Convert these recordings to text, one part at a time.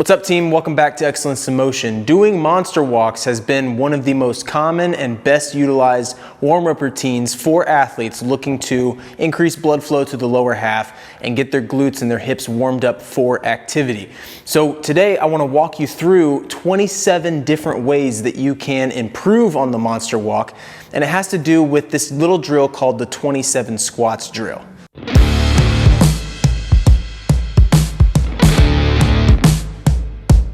What's up, team? Welcome back to Excellence in Motion. Doing monster walks has been one of the most common and best utilized warm-up routines for athletes looking to increase blood flow to the lower half and get their glutes and their hips warmed up for activity. So today I want to walk you through 27 different ways that you can improve on the monster walk, and it has to do with this little drill called the 27 squats drill.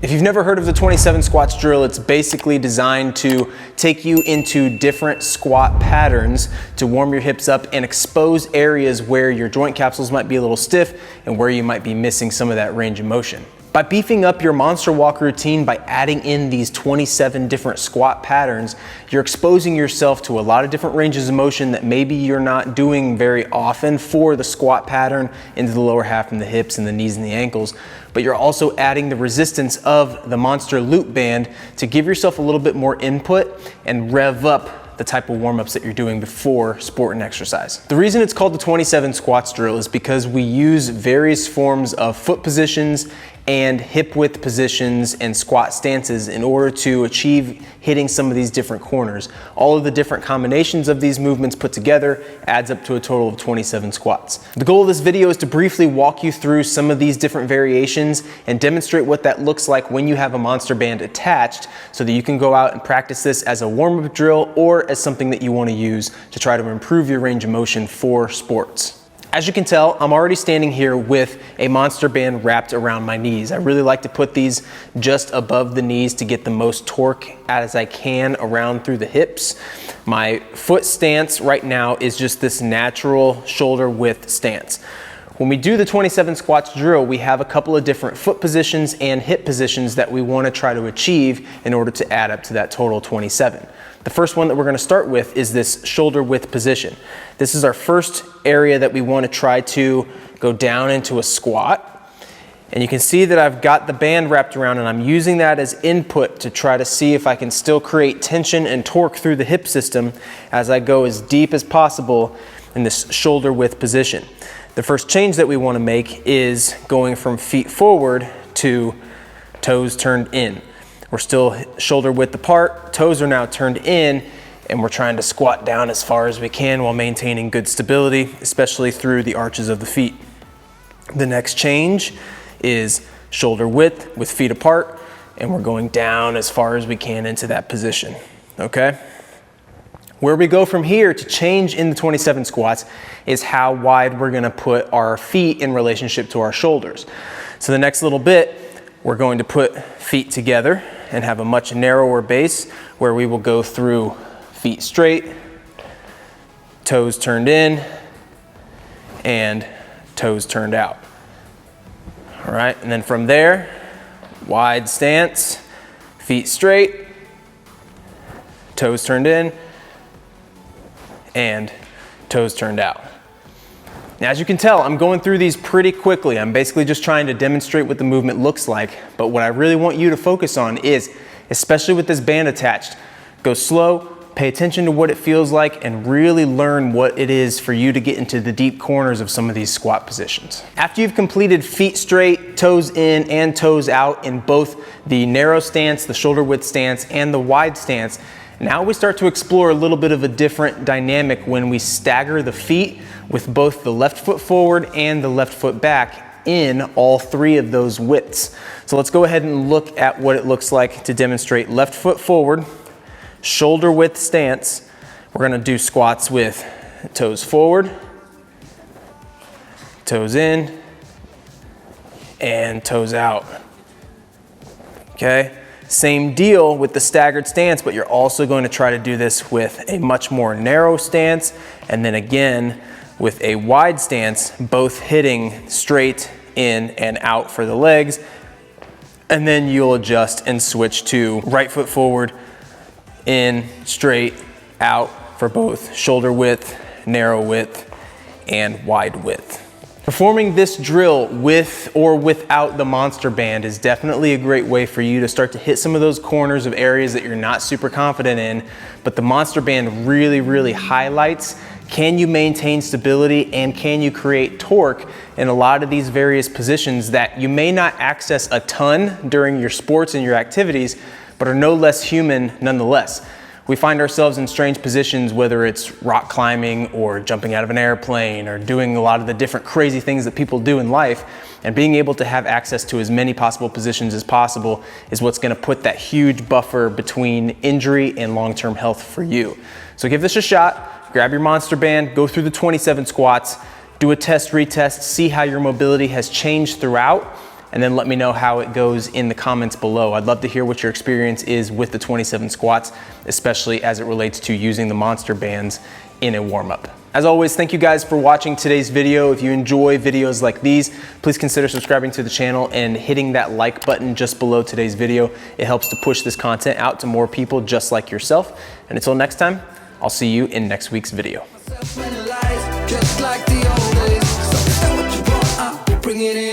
If you've never heard of the 27 squats drill, it's basically designed to take you into different squat patterns to warm your hips up and expose areas where your joint capsules might be a little stiff and where you might be missing some of that range of motion. By beefing up your monster walk routine by adding in these 27 different squat patterns, you're exposing yourself to a lot of different ranges of motion that maybe you're not doing very often for the squat pattern into the lower half and the hips and the knees and the ankles. But you're also adding the resistance of the monster loop band to give yourself a little bit more input and rev up the type of warm-ups that you're doing before sport and exercise. The reason it's called the 27 squats drill is because we use various forms of foot positions and hip width positions and squat stances in order to achieve hitting some of these different corners. All of the different combinations of these movements put together adds up to a total of 27 squats. The goal of this video is to briefly walk you through some of these different variations and demonstrate what that looks like when you have a monster band attached so that you can go out and practice this as a warm-up drill or as something that you want to use to try to improve your range of motion for sports. As you can tell, I'm already standing here with a monster band wrapped around my knees. I really like to put these just above the knees to get the most torque as I can around through the hips. My foot stance right now is just this natural shoulder width stance. When we do the 27 squats drill, we have a couple of different foot positions and hip positions that we want to try to achieve in order to add up to that total 27. The first one that we're going to start with is this shoulder width position. This is our first area that we want to try to go down into a squat. And you can see that I've got the band wrapped around and I'm using that as input to try to see if I can still create tension and torque through the hip system as I go as deep as possible in this shoulder width position. The first change that we want to make is going from feet forward to toes turned in. We're still shoulder width apart, toes are now turned in, and we're trying to squat down as far as we can while maintaining good stability, especially through the arches of the feet. The next change is shoulder width with feet apart, and we're going down as far as we can into that position, okay? Where we go from here to change in the 27 squats is how wide we're gonna put our feet in relationship to our shoulders. So the next little bit, we're going to put feet together and have a much narrower base where we will go through feet straight, toes turned in, and toes turned out. All right, and then from there, wide stance, feet straight, toes turned in, and toes turned out. Now, as you can tell, I'm going through these pretty quickly. I'm basically just trying to demonstrate what the movement looks like. But what I really want you to focus on is, especially with this band attached, go slow, pay attention to what it feels like, and really learn what it is for you to get into the deep corners of some of these squat positions. After you've completed feet straight, toes in, and toes out in both the narrow stance, the shoulder width stance, and the wide stance, now we start to explore a little bit of a different dynamic when we stagger the feet with both the left foot forward and the left foot back in all three of those widths. So let's go ahead and look at what it looks like to demonstrate left foot forward, shoulder width stance. We're gonna do squats with toes forward, toes in, and toes out, okay? Same deal with the staggered stance, but you're also going to try to do this with a much more narrow stance, and then again with a wide stance, both hitting straight in and out for the legs. And then you'll adjust and switch to right foot forward, in, straight, out for both shoulder width, narrow width, and wide width. Performing this drill with or without the monster band is definitely a great way for you to start to hit some of those corners of areas that you're not super confident in, but the monster band really highlights, can you maintain stability and can you create torque in a lot of these various positions that you may not access a ton during your sports and your activities, but are no less human nonetheless. We find ourselves in strange positions, whether it's rock climbing or jumping out of an airplane or doing a lot of the different crazy things that people do in life, and being able to have access to as many possible positions as possible is what's gonna put that huge buffer between injury and long-term health for you. So give this a shot, grab your monster band, go through the 27 squats, do a test, retest, see how your mobility has changed throughout, and then let me know how it goes in the comments below. I'd love to hear what your experience is with the 27 squats, especially as it relates to using the monster bands in a warm-up. As always, thank you guys for watching today's video. If you enjoy videos like these, please consider subscribing to the channel and hitting that like button just below today's video. It helps to push this content out to more people just like yourself. And until next time, I'll see you in next week's video. Bring it in.